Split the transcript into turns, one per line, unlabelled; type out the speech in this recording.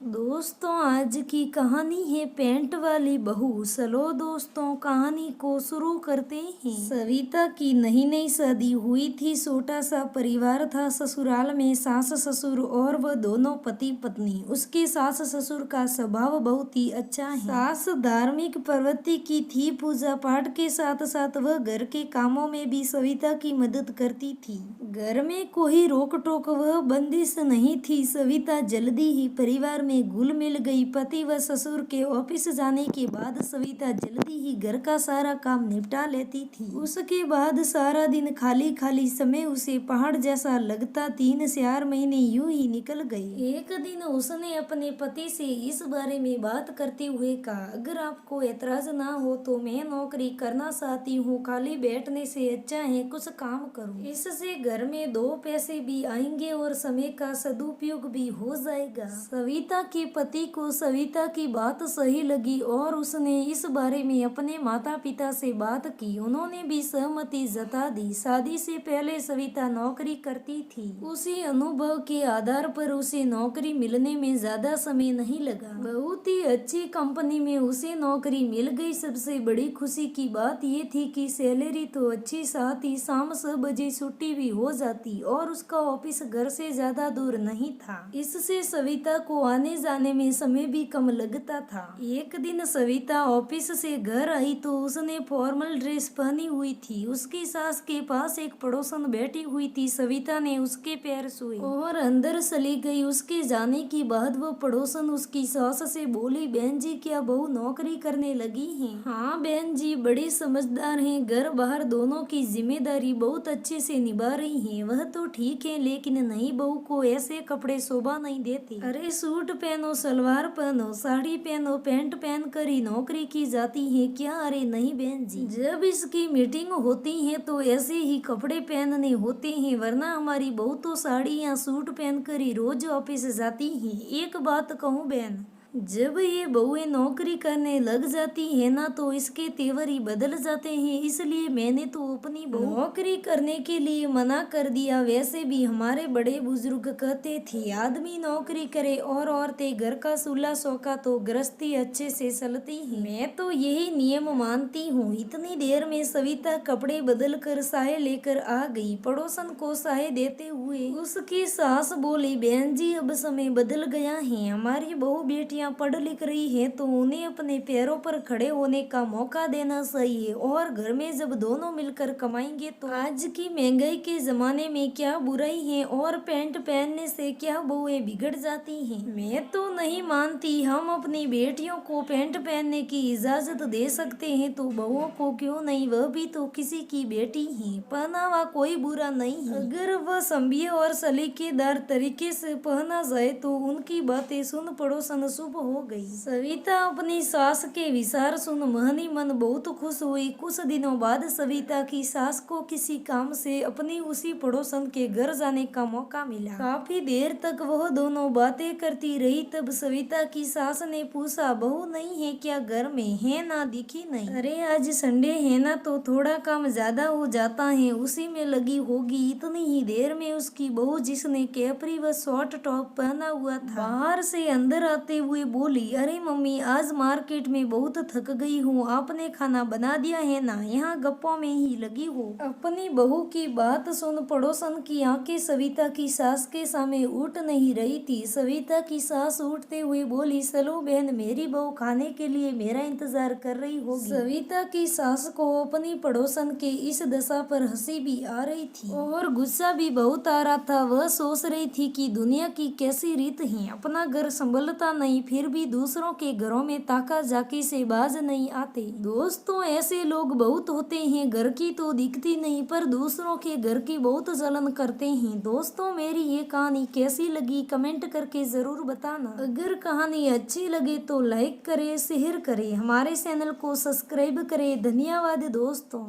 दोस्तों आज की कहानी है पेंट वाली बहू। चलो दोस्तों कहानी को शुरू करते हैं। सविता की नई नई शादी हुई थी। छोटा सा परिवार था ससुराल में, सास ससुर और वह दोनों पति पत्नी। उसके सास ससुर का स्वभाव बहुत ही अच्छा है। सास धार्मिक प्रवृत्ति की थी, पूजा पाठ के साथ साथ वह घर के कामों में भी सविता की मदद करती थी। घर में कोई रोक टोक व बंदिश नहीं थी। सविता जल्दी ही परिवार में घुल मिल गई। पति व ससुर के ऑफिस जाने के बाद सविता जल्दी ही घर का सारा काम निपटा लेती थी। उसके बाद सारा दिन खाली खाली समय उसे पहाड़ जैसा लगता। 3-4 महीने यूं ही निकल गए। एक दिन उसने अपने पति से इस बारे में बात करते हुए कहा, अगर आपको ऐतराज ना हो तो मैं नौकरी करना चाहती हूँ। खाली बैठने से अच्छा है कुछ काम करूँ। इससे घर में 2 पैसे भी आएंगे और समय का सदुपयोग भी हो जाएगा। सविता के पति को सविता की बात सही लगी और उसने इस बारे में अपने माता पिता से बात की। उन्होंने भी सहमति जता दी। शादी से पहले सविता नौकरी करती थी। उसी अनुभव के आधार पर उसे नौकरी मिलने में ज्यादा समय नहीं लगा। बहुत ही अच्छी कंपनी में उसे नौकरी मिल गई। सबसे बड़ी खुशी की बात ये थी कि सैलरी तो अच्छी, साथ ही शाम 6 बजे छुट्टी भी हो जाती और उसका ऑफिस घर से ज्यादा दूर नहीं था। इससे सविता को आने जाने में समय भी कम लगता था। एक दिन सविता ऑफिस से घर आई तो उसने फॉर्मल ड्रेस पहनी हुई थी। उसकी सास के पास एक पड़ोसन बैठी हुई थी। सविता ने उसके पैर छुए और अंदर चली गई। उसके जाने के बाद वो पड़ोसन उसकी सास से बोली, बहन जी क्या बहू नौकरी करने लगी है? हाँ बहन जी, बड़ी समझदार हैं, घर बाहर दोनों की जिम्मेदारी बहुत अच्छे से निभा रही हैं। वह तो ठीक है, लेकिन नई बहू को ऐसे कपड़े शोभा नहीं देते। अरे सूट पहनो, सलवार पहनो, साड़ी पहनो, पैंट पहन कर ही नौकरी की जाती है क्या? अरे नहीं बहन जी, जब इसकी मीटिंग होती है तो ऐसे ही कपड़े पहनने होते हैं, वरना हमारी बहू तो साड़ी या सूट पहन कर ही रोज ऑफिस जाती है। एक बात कहूँ बहन, जब ये बहुएं नौकरी करने लग जाती है ना तो इसके तेवर ही बदल जाते हैं। इसलिए मैंने तो अपनी बहू नौकरी करने के लिए मना कर दिया। वैसे भी हमारे बड़े बुजुर्ग कहते थे, आदमी नौकरी करे और औरतें घर का चूल्हा चौका तो गृहस्थी अच्छे से चलती है। मैं तो यही नियम मानती हूँ। इतनी देर में सविता कपड़े बदल कर चाय लेकर आ गई। पड़ोसन को चाय देते हुए उसकी सास बोली, बहन जी अब समय बदल गया है, हमारी बहू बेटियां पढ़ लिख रही है तो उन्हें अपने पैरों पर खड़े होने का मौका देना चाहिए। और घर में जब दोनों मिलकर कमाएंगे तो आज की महंगाई के जमाने में क्या बुराई है, और पैंट पहनने से क्या बहुएं बिगड़ जाती हैं। मैं तो नहीं मानती। हम अपनी बेटियों को पैंट पहनने की इजाजत दे सकते हैं तो बहुओं को क्यों नहीं? वह भी तो किसी की बेटी है। पहनावा कोई बुरा नहीं है, अगर वह सभ्य और सलीकेदार तरीके से पहना जाए तो। उनकी बातें सुन पड़ोसन शुभ हो गई। सविता अपनी सास के विचार सुन मन ही मन बहुत खुश हुई। कुछ दिनों बाद सविता की सास को किसी काम से अपनी उसी पड़ोसन के घर जाने का मौका मिला। काफी देर तक वह दोनों बातें करती रही। तब सविता की सास ने पूछा, बहू नहीं है क्या घर में? है ना, दिखी नहीं। अरे आज संडे है ना तो थोड़ा काम ज्यादा हो जाता है, उसी में लगी होगी। इतनी ही देर में उसकी बहू, जिसने कैपरी व शॉर्ट टॉप पहना हुआ था, बाहर से अंदर आते हुए बोली, अरे मम्मी आज मार्केट में बहुत थक गई हूँ, आपने खाना बना दिया है ना? यहाँ गप्पों में ही लगी हो। अपनी बहू की बात सुन पड़ोसन की आंखें सविता की सास के सामने उठ नहीं रही थी। सविता की सास उठते हुए बोली, चलो बहन, मेरी बहू खाने के लिए मेरा इंतजार कर रही होगी। सविता की सास को अपनी पड़ोसन के इस दशा पर हंसी भी आ रही थी और गुस्सा भी बहुत आ रहा था। वह सोच रही थी कि दुनिया की कैसी रीत है, अपना घर संभलता नहीं फिर भी दूसरों के घरों में ताका झाकी से बाज नहीं आते। दोस्तों ऐसे लोग बहुत होते हैं, घर की तो दिखती नहीं पर दूसरों के घर की बहुत जलन करते हैं। दोस्तों मेरी ये कहानी कैसी लगी कमेंट करके जरूर बताना। अगर कहानी अच्छी लगे तो लाइक करें, शेयर करें, हमारे चैनल को सब्सक्राइब करें। धन्यवाद दोस्तों।